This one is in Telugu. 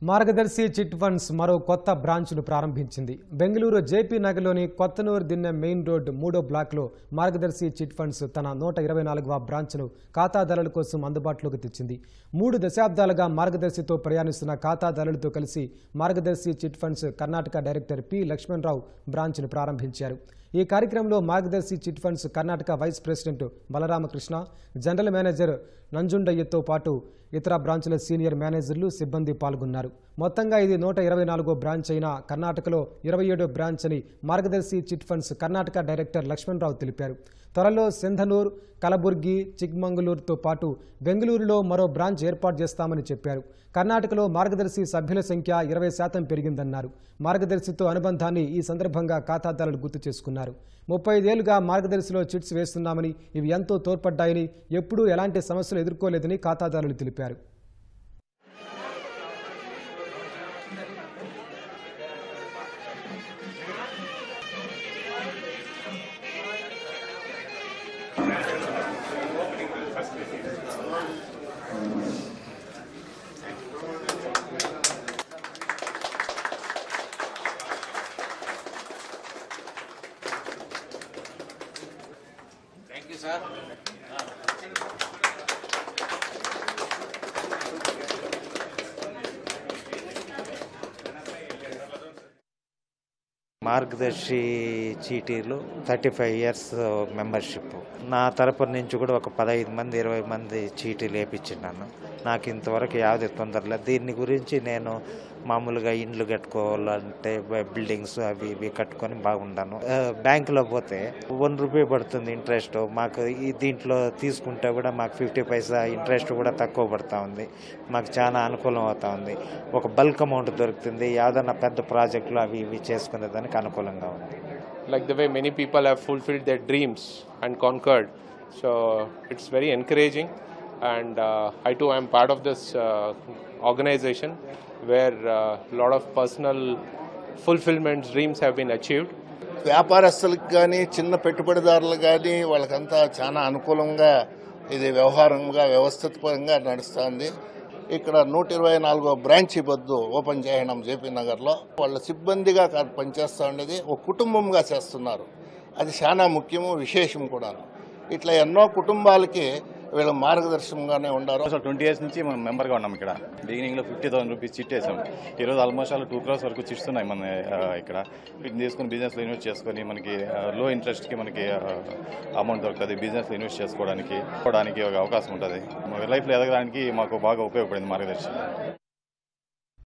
మార్గదర్శి చిట్ ఫండ్స్ మరో కొత్త బ్రాంచ్ను ప్రారంభించింది. బెంగళూరు జేపీ నగర్లోని కొత్తనూరు దిన్నె మెయిన్ రోడ్ 3వ బ్లాక్లో మార్గదర్శి చిట్ ఫండ్స్ తన 124వ బ్రాంచ్ను ఖాతాదారుల కోసం అందుబాటులోకి తెచ్చింది. 3 దశాబ్దాలుగా మార్గదర్శితో ప్రయాణిస్తున్న ఖాతాదారులతో కలిసి Margadarsi chit funds Karnataka director P Lakshmana Rao బ్రాంచ్ను ప్రారంభించారు. ఈ కార్యక్రమంలో Margadarsi chit funds Karnataka vice president Balaramakrishna, general manager నంజుండయ్యతో పాటు ఇతర బ్రాంచ్ల సీనియర్ మేనేజర్లు, సిబ్బంది పాల్గొన్నారు. మొత్తంగా ఇది 124వ బ్రాంచ్ అయిన కర్ణాటకలో 27వ బ్రాంచ్ అని మార్గదర్శి chit funds Karnataka director Lakshmanarao తెలిపారు. త్వరలో సింధనూర్, కలబుర్గి, చిక్మంగళూరుతో పాటు బెంగళూరులో మరో బ్రాంచ్ ఏర్పాటు చేస్తామని చెప్పారు. కర్ణాటకలో మార్గదర్శి సభ్యుల సంఖ్య 20% పెరిగిందన్నారు. మార్గదర్శితో అనుబంధాన్ని ఈ సందర్భంగా ఖాతాదారులు గుర్తు చేసుకున్నారు. 35 ఏళ్లుగా మార్గదర్శిలో చిట్స్ వేస్తున్నామని, ఇవి ఎంతో తోడ్పడ్డాయని, ఎప్పుడూ ఎలాంటి సమస్యలు ఎదుర్కోలేదని ఖాతాదారులు తెలిపారు. Thank you, sir. మార్గదర్శి చీటీలు 35 ఇయర్స్ మెంబర్షిప్. నా తరపు నుంచి కూడా ఒక 15 మంది 20 మంది చీటీలు వేయించినాను. నాకు ఇంతవరకు యావది తొందర లేదు. దీని గురించి నేను మామూలుగా ఇండ్లు కట్టుకోవాలంటే బిల్డింగ్స్ అవి ఇవి కట్టుకొని బాగుంటాను. బ్యాంకులో పోతే 1 రూపీ పడుతుంది ఇంట్రెస్ట్. మాకు ఈ దీంట్లో తీసుకుంటే కూడా మాకు 50 పైసా ఇంట్రెస్ట్ కూడా తక్కువ పడుతూ ఉంది. మాకు చాలా అనుకూలం అవుతా ఉంది. ఒక బల్క్ అమౌంట్ దొరుకుతుంది. ఏదైనా పెద్ద ప్రాజెక్టులు అవి ఇవి చేసుకునేదానికి అనుకూలంగా ఉంది. Like the way many people have fulfilled their dreams and conquered, so it's very encouraging, and I too am part of this organization where a lot of personal fulfillment dreams have been achieved. వ్యాపారస్తులకు కానీ చిన్న పెట్టుబడిదారులకు కానీ వాళ్ళకంతా చాలా అనుకూలంగా ఇది వ్యవహారంగా వ్యవస్థితపరంగా నడుస్తుంది. ఇక్కడ 124వ బ్రాంచ్ బద్దు ఓపెన్ చేయడం జేపీ నగర్లో. వాళ్ళ సిబ్బందిగా పనిచేస్తూ ఉండేది ఒక కుటుంబంగా చేస్తున్నారు. అది చాలా ముఖ్యము, విశేషం కూడా. ఇట్లా ఎన్నో కుటుంబాలకి వీళ్ళ మార్గదర్శకంగానే ఉన్నారు. 20 ఇయర్స్ నుంచి మనం మెంబర్గా ఉన్నాం. ఇక్కడ బిగినింగ్లో 50,000 రూపీస్ చిట్ వేసాం. ఈరోజు ఆల్మోస్ట్ 2 crores వరకు చిట్స్ ఉన్నాయి మన ఇక్కడ. వీటిని తీసుకుని బిజినెస్లో ఇన్వెస్ట్ చేసుకొని మనకి లో ఇంట్రెస్ట్కి మనకి అమౌంట్ దొరుకుతుంది. బిజినెస్లో ఇన్వెస్ట్ చేసుకోవడానికి ఒక అవకాశం ఉంటుంది. లైఫ్లో ఎదగడానికి మాకు బాగా ఉపయోగపడింది మార్గదర్శి.